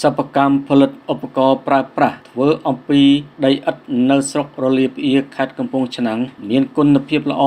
សិប្បកម្មផលិតឧបករណ៍ប្រើប្រាស់ធ្វើអំពីដីឥដ្ឋនៅស្រុករលាផ្អៀខេត្តកំពង់ឆ្នាំងមានគុណភាពល្អ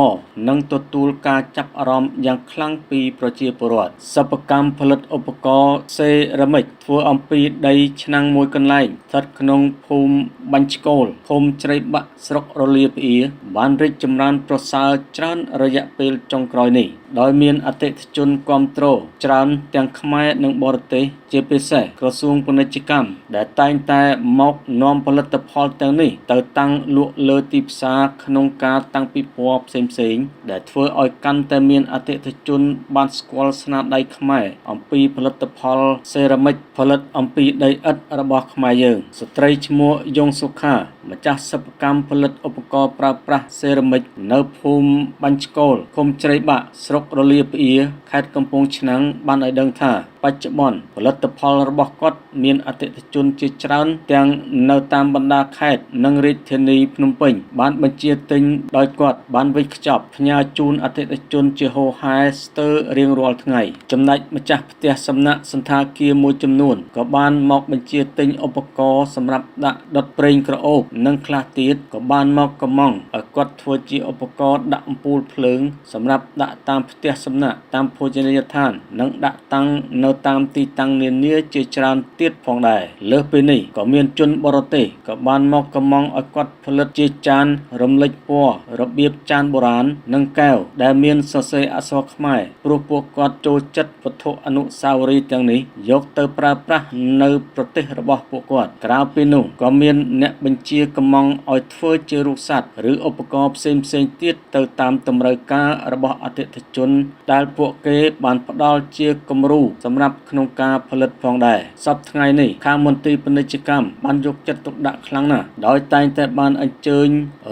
និងទទួលការចាប់អារម្មណ៍យ៉ាងខ្លាំងពីប្រជាពលរដ្ឋសិប្បកម្មផលិតឧបករណ៍សេរ៉ាមិចធ្វើអំពីដីឆ្នាំងមួយកន្លែងស្ថិតក្នុងភូមិបាញ់ឆ្កូលភូមិជ្រៃបាក់ស្រុករលាផ្អៀបានរីកចម្រើនប្រសើរច្រើនរយៈពេលចុងក្រោយនេះដោយមានអតិថិជនគាំទ្រច្រើនទាំងខ្មែរនិងបរទេសជាពិសេសក្រសួងពាណិជ្ជកម្មដែលតែងតែមកនាំផលិតផលទាំងនេះទៅតាំងលក់លើទីផ្សារក្នុងការតាំងពិព័រណ៍ផ្សេងៗដែលធ្វើឲ្យកាន់តែមានអតិថិជនបានស្គាល់ស្នាដៃខ្មែរអំពីផលិតផលសេរ៉ាមិចផលិតអំពីដីឥដ្ឋរបស់ខ្មែរយើងស្ត្រីឈ្មោះយ៉ងសុខាម្ចាស់សិប្បកម្មផលិតឧបករណ៍ប្រើប្រាស់សេរ៉ាមិចនៅភូមិបាញ់ឆ្កូលឃុំជ្រៃបាក់ស្រុករលាផ្អៀខេត្តកំពង់ឆ្នាំងបានឲ្យដឹងថាបច្ចុប្បន្នផលិតផលរបស់គាត់មានអតិថិជនជាច្រើនទាំងនៅតាមបណ្ដាខេត្តនិងរាជធានីភ្នំពេញបានបញ្ជាទិញដោយគាត់បានវេចខ្ចប់ផ្ញើជូនអតិថិជនជាហូរហែស្ទើររៀងរាល់ថ្ងៃចំណែកម្ចាស់ផ្ទះសំណាក់សន្តាគារមួយចំនួនក៏បានមកបញ្ជាទិញឧបករណ៍សម្រាប់ដាក់ដុតប្រេងក្រអូបនិងខ្លះទៀតក៏បានមកកម្មង់ឲ្យគាត់ធ្វើជាឧបករណ៍ដាក់អំពូលភ្លើងសម្រាប់ដាក់តាមផ្ទះសំណាក់តាមភោជនីយដ្ឋាននិងដាក់តាំងនៅតាមទីតាំងនានាជាច្រើនទៀតផងដែរលើសពីនេះក៏មានជនបរទេសក៏បានមកកម្មង់ឲ្យគាត់ផលិតជាចានរំលេចពណ៌របៀបចានបុរាណនិងកែវដែលមានសរសេរអក្សរខ្មែរព្រោះពួកគាត់ចូលចិត្តវត្ថុអនុស្សាវរីយ៍ទាំងនេះយកទៅប្រើប្រាស់នៅប្រទេសរបស់ពួកគាត់ក្រៅពីនោះក៏មានអ្នកបញ្ជាកម្មង់ឲ្យធ្វើជារូបសត្វឬឧបករណ៍ផ្សេងៗទៀតទៅតាមតម្រូវការរបស់អតិថិជនដែលពួកគេបានផ្ដល់ជាគំរូសម្រាប់ក្នុងការផលិតផងដែរសប្តាហ៍ថ្ងៃនេះខាងមន្ទីរពាណិជ្ជកម្មបានយកចិត្តទុកដាក់ខ្លាំងណាស់ដោយតែងតែបានអញ្ជើញ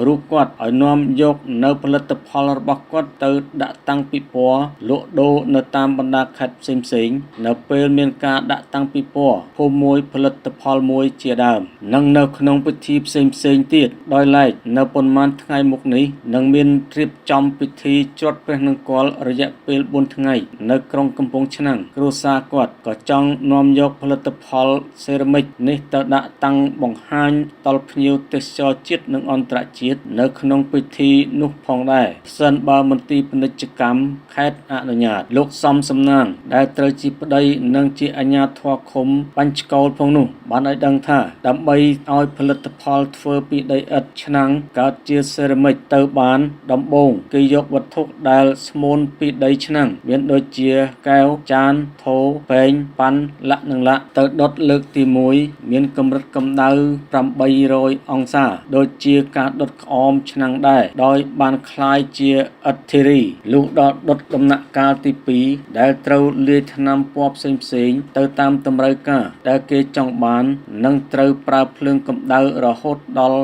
រូបគាត់ឲ្យនាំយកនៅផលិតផលរបស់គាត់ទៅដាក់តាំងពិព័រណ៍លក់ដូរនៅតាមបណ្ដាខេត្តផ្សេងៗនៅពេលមានការដាក់តាំងពិព័រណ៍ភូមិមួយផលិតផលមួយជាដើមនិងនៅក្នុងពិធីផ្សេងៗទៀតដោយឡែកនៅប៉ុន្មានថ្ងៃមុខនេះនឹងមានរៀបចំពិធីច្រត់ព្រះនង្គ័លរយៈពេល4ថ្ងៃនៅក្រុងកំពង់ឆ្នាំងគ្រួសារគាត់ក៏ចង់នាំយកផលិតផលសេរ៉ាមិចនេះទៅដាក់តាំងបង្ហាញដល់ភ្ញៀវទេសចរជាតិនិងអន្តរជាតិនៅក្នុងពិធីនោះផងដែរសិនបើមន្ទីរពាណិជ្ជកម្មខេត្តអនុញ្ញាតលោកសំសំណាងដែលត្រូវជាប្តីនិងជាអាជ្ញាធរឃុំបាញ់ឆ្កូលផងនោះបានឲ្យដឹងថាដើម្បីឲ្យផលិតផលធ្វើពីដីឥដ្ឋឆ្នាំងកើតជាសេរ៉ាមិចទៅបានដំបូងគេយកវត្ថុដែលស្មូនពីដីឆ្នាំងមានដូចជាកែវចានថូពែងប៉ាន់លាក់និងលាក់ទៅដុតលើកទី1មានកម្រិតកម្ដៅ800អង្សាដូចជាការដុតក្អមឆ្នាំងដែរដោយបានคล้ายជាឥដ្ឋធីរីលុះដល់ដុតដំណាក់កាលទី2ដែលត្រូវលាយថ្នាំពណ៌ផ្សេងៗទៅតាមតម្រូវការដែលគេចង់បាននិងត្រូវប្រើភ្លើងកម្ដៅរហូតដល់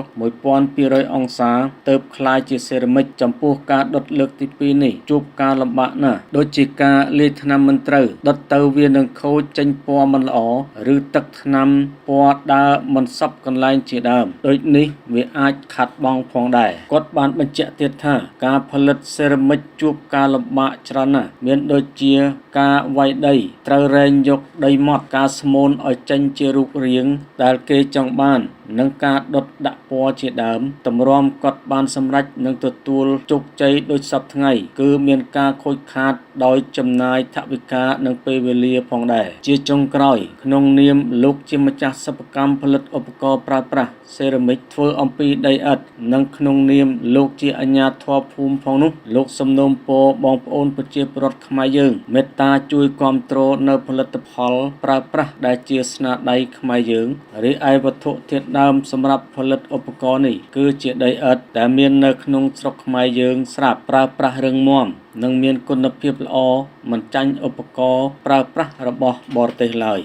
1200អង្សាទើបคล้ายជាសេរ៉ាមិចចំពោះការដុតលើកទី2នេះជួបការលំបាកណាស់ដូចជាការលាយថ្នាំមិនត្រូវដុតទៅវានឹងខូចចេញពណ៌មិនល្អឬទឹកថ្នាំពណ៌ដើរមិនសព្វកន្លែងជាដើមដូចនេះវាអាចខាត់បង់ផងដែរគាត់បានបញ្ជាក់ទៀតថាការផលិតសេរ៉ាមិចជួបការលំបាកច្រើនណាស់មានដូចជាការវាយដីត្រូវរែងយកដីម៉ត់ការស្មូនឲ្យចេញជារូបរាងដែលគេចង់បាននិងការដុតដាក់ពណ៌ជាដើមតម្រាំគាត់បានសម្រេចនឹងទទួលជោគជ័យដូចសពថ្ងៃគឺមានការខូចខាតដោយចំណាយថវិកានិងពេលវេលាផងដែរជាចុងក្រោយក្នុងនាមលោកជាម្ចាស់សិប្បកម្មផលិតឧបករណ៍ប្រើប្រាស់សេរ៉ាមិចធ្វើអំពីដីឥដ្ឋនិងក្នុងនាមលោកជាអាជ្ញាធរភូមិផងនោះលោកសំណូមពរបងប្អូនប្រជាពលរដ្ឋខ្មែរយើងមេត្តាជួយគាំទ្រនៅផលិតផលប្រើប្រាស់ដែលជាស្នាដៃខ្មែរយើងរីឯវត្ថុធាតុដើមសម្រាប់ផលិតឧបករណ៍នេះគឺជាដីឥដ្ឋដែលមាននៅក្នុងស្រុកខ្មែរយើងស្រាប់ប្រើប្រាស់រឹងមាំនិងមានគុណភាពល្អមិនចាញ់ឧបករណ៍ប្រើប្រាស់របស់បរទេសឡើយ